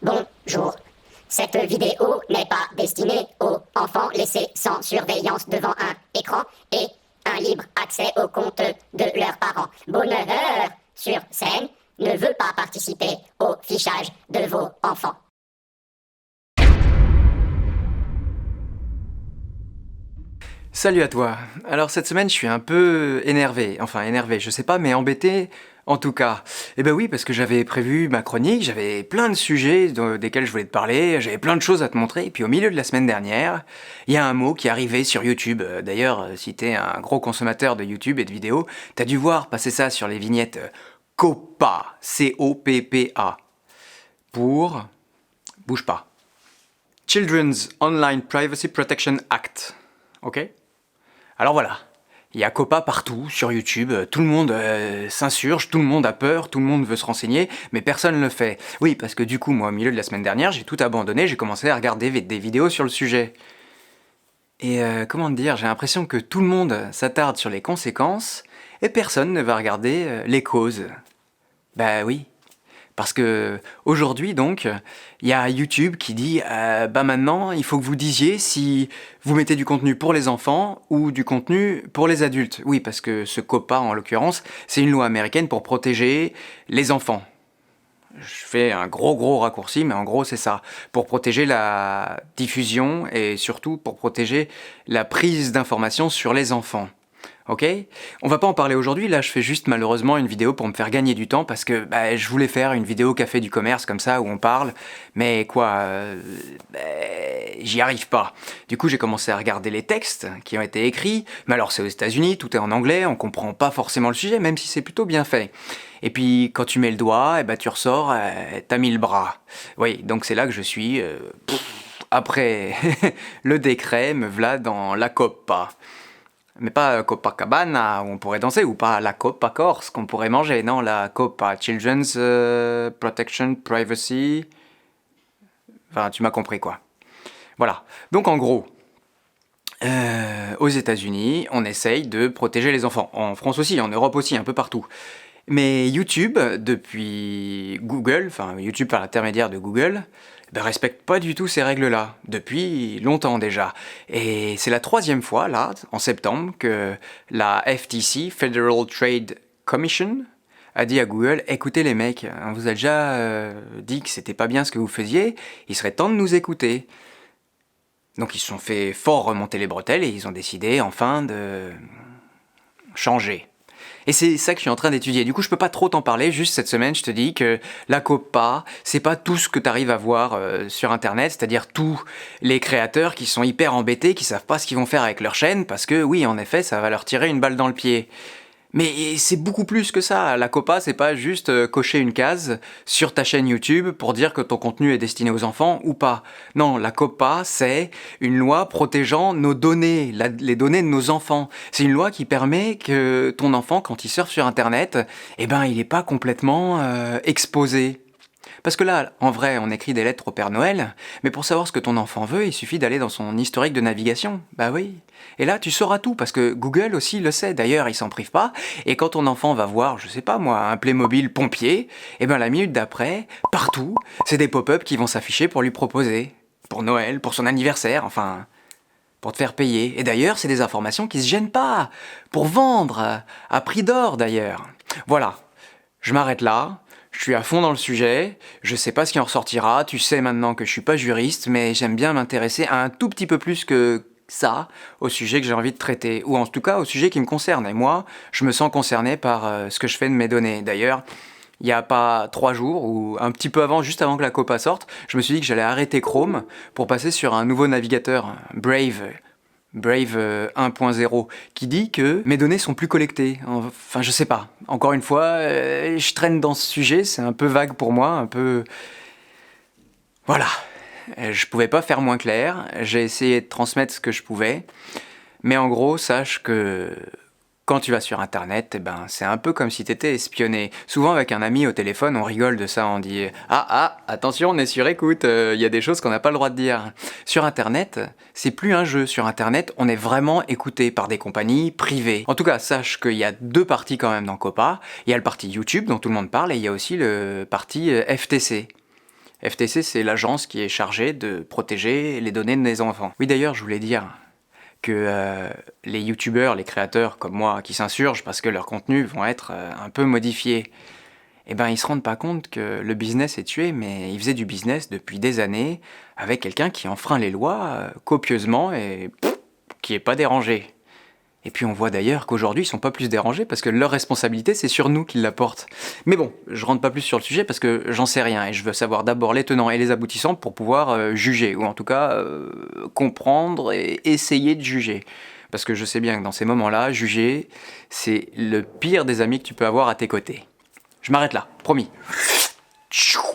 Bonjour. Cette vidéo n'est pas destinée aux enfants laissés sans surveillance devant un écran et un libre accès aux comptes de leurs parents. Bonheur sur scène ne veut pas participer au fichage de vos enfants. Salut à toi. Alors cette semaine je suis un peu énervé, je sais pas, mais embêté en tout cas. Eh ben oui, parce que j'avais prévu ma chronique, j'avais plein de sujets desquels je voulais te parler, j'avais plein de choses à te montrer, et puis au milieu de la semaine dernière, il y a un mot qui est arrivé sur YouTube. D'ailleurs, si t'es un gros consommateur de YouTube et de vidéos, t'as dû voir passer ça sur les vignettes COPPA, C-O-P-P-A, pour... bouge pas. Children's Online Privacy Protection Act. Ok? Alors voilà, il y a COPPA partout sur YouTube, tout le monde s'insurge, tout le monde a peur, tout le monde veut se renseigner, mais personne ne le fait. Oui, parce que du coup, moi, au milieu de la semaine dernière, j'ai tout abandonné, j'ai commencé à regarder des vidéos sur le sujet. Et comment te dire, j'ai l'impression que tout le monde s'attarde sur les conséquences, et personne ne va regarder les causes. Bah oui. Parce que aujourd'hui donc, il y a YouTube qui dit bah maintenant il faut que vous disiez si vous mettez du contenu pour les enfants ou du contenu pour les adultes. Oui, parce que ce COPPA en l'occurrence, c'est une loi américaine pour protéger les enfants. Je fais un gros raccourci, mais en gros c'est ça. Pour protéger la diffusion et surtout pour protéger la prise d'informations sur les enfants. Ok? On va pas en parler aujourd'hui, là je fais juste malheureusement une vidéo pour me faire gagner du temps parce que je voulais faire une vidéo café du commerce comme ça où on parle, mais quoi, j'y arrive pas. Du coup j'ai commencé à regarder les textes qui ont été écrits, mais alors c'est aux États-Unis, tout est en anglais, on comprend pas forcément le sujet, même si c'est plutôt bien fait. Et puis quand tu mets le doigt, tu ressors, t'as mis le bras. Oui, donc c'est là que je suis. Après le décret, me v'là dans la COPPA. Mais pas Copacabana où on pourrait danser, ou pas la Copa Corse qu'on pourrait manger, non, la Copa Children's Protection Privacy. Enfin, tu m'as compris quoi. Voilà. Donc en gros, aux États-Unis, on essaye de protéger les enfants. En France aussi, en Europe aussi, un peu partout. Mais YouTube, depuis Google, enfin YouTube par l'intermédiaire de Google, respecte pas du tout ces règles-là, depuis longtemps déjà. Et c'est la troisième fois, là, en septembre, que la FTC, Federal Trade Commission, a dit à Google, écoutez les mecs, on vous a déjà dit que c'était pas bien ce que vous faisiez, il serait temps de nous écouter. Donc ils se sont fait fort remonter les bretelles et ils ont décidé enfin de changer. Et c'est ça que je suis en train d'étudier. Du coup, je peux pas trop t'en parler. Juste cette semaine, je te dis que la COPPA, c'est pas tout ce que tu arrives à voir sur Internet, c'est-à-dire tous les créateurs qui sont hyper embêtés, qui savent pas ce qu'ils vont faire avec leur chaîne, parce que oui, en effet, ça va leur tirer une balle dans le pied. Mais c'est beaucoup plus que ça. La COPPA, c'est pas juste cocher une case sur ta chaîne YouTube pour dire que ton contenu est destiné aux enfants ou pas. Non, la COPPA, c'est une loi protégeant nos données, les données de nos enfants. C'est une loi qui permet que ton enfant, quand il surfe sur Internet, il est pas complètement exposé. Parce que là, en vrai, on écrit des lettres au Père Noël, mais pour savoir ce que ton enfant veut, il suffit d'aller dans son historique de navigation. Bah oui. Et là, tu sauras tout, parce que Google aussi le sait. D'ailleurs, il s'en prive pas. Et quand ton enfant va voir, je sais pas moi, un Playmobil pompier, la minute d'après, partout, c'est des pop-up qui vont s'afficher pour lui proposer. Pour Noël, pour son anniversaire, enfin... pour te faire payer. Et d'ailleurs, c'est des informations qui se gênent pas. Pour vendre, à prix d'or d'ailleurs. Voilà. Je m'arrête là. Je suis à fond dans le sujet, je sais pas ce qui en ressortira, tu sais maintenant que je suis pas juriste, mais j'aime bien m'intéresser à un tout petit peu plus que ça, au sujet que j'ai envie de traiter, ou en tout cas au sujet qui me concerne. Et moi, je me sens concerné par ce que je fais de mes données. D'ailleurs, il n'y a pas 3 jours, ou un petit peu avant, juste avant que la COPPA sorte, je me suis dit que j'allais arrêter Chrome pour passer sur un nouveau navigateur, Brave 1.0, qui dit que mes données sont plus collectées. Enfin, je sais pas. Encore une fois, je traîne dans ce sujet, c'est un peu vague pour moi, un peu... Voilà. Je pouvais pas faire moins clair, j'ai essayé de transmettre ce que je pouvais, mais en gros, sache que... quand tu vas sur Internet, c'est un peu comme si t'étais espionné. Souvent avec un ami au téléphone, on rigole de ça, on dit « Ah, attention, on est sur écoute, y a des choses qu'on n'a pas le droit de dire. » Sur Internet, c'est plus un jeu. Sur Internet, on est vraiment écouté par des compagnies privées. En tout cas, sache qu'il y a 2 parties quand même dans COPPA. Il y a le parti YouTube dont tout le monde parle et il y a aussi le parti FTC. FTC, c'est l'agence qui est chargée de protéger les données des enfants. Oui, d'ailleurs, je voulais dire que les youtubeurs, les créateurs comme moi qui s'insurgent parce que leurs contenus vont être un peu modifiés, eh ben ils se rendent pas compte que le business est tué, mais ils faisaient du business depuis des années avec quelqu'un qui enfreint les lois copieusement et qui est pas dérangé. Et puis on voit d'ailleurs qu'aujourd'hui ils sont pas plus dérangés parce que leur responsabilité c'est sur nous qu'ils la portent. Mais bon, je rentre pas plus sur le sujet parce que j'en sais rien et je veux savoir d'abord les tenants et les aboutissants pour pouvoir juger, ou en tout cas comprendre et essayer de juger. Parce que je sais bien que dans ces moments-là, juger, c'est le pire des amis que tu peux avoir à tes côtés. Je m'arrête là, promis. Tchou.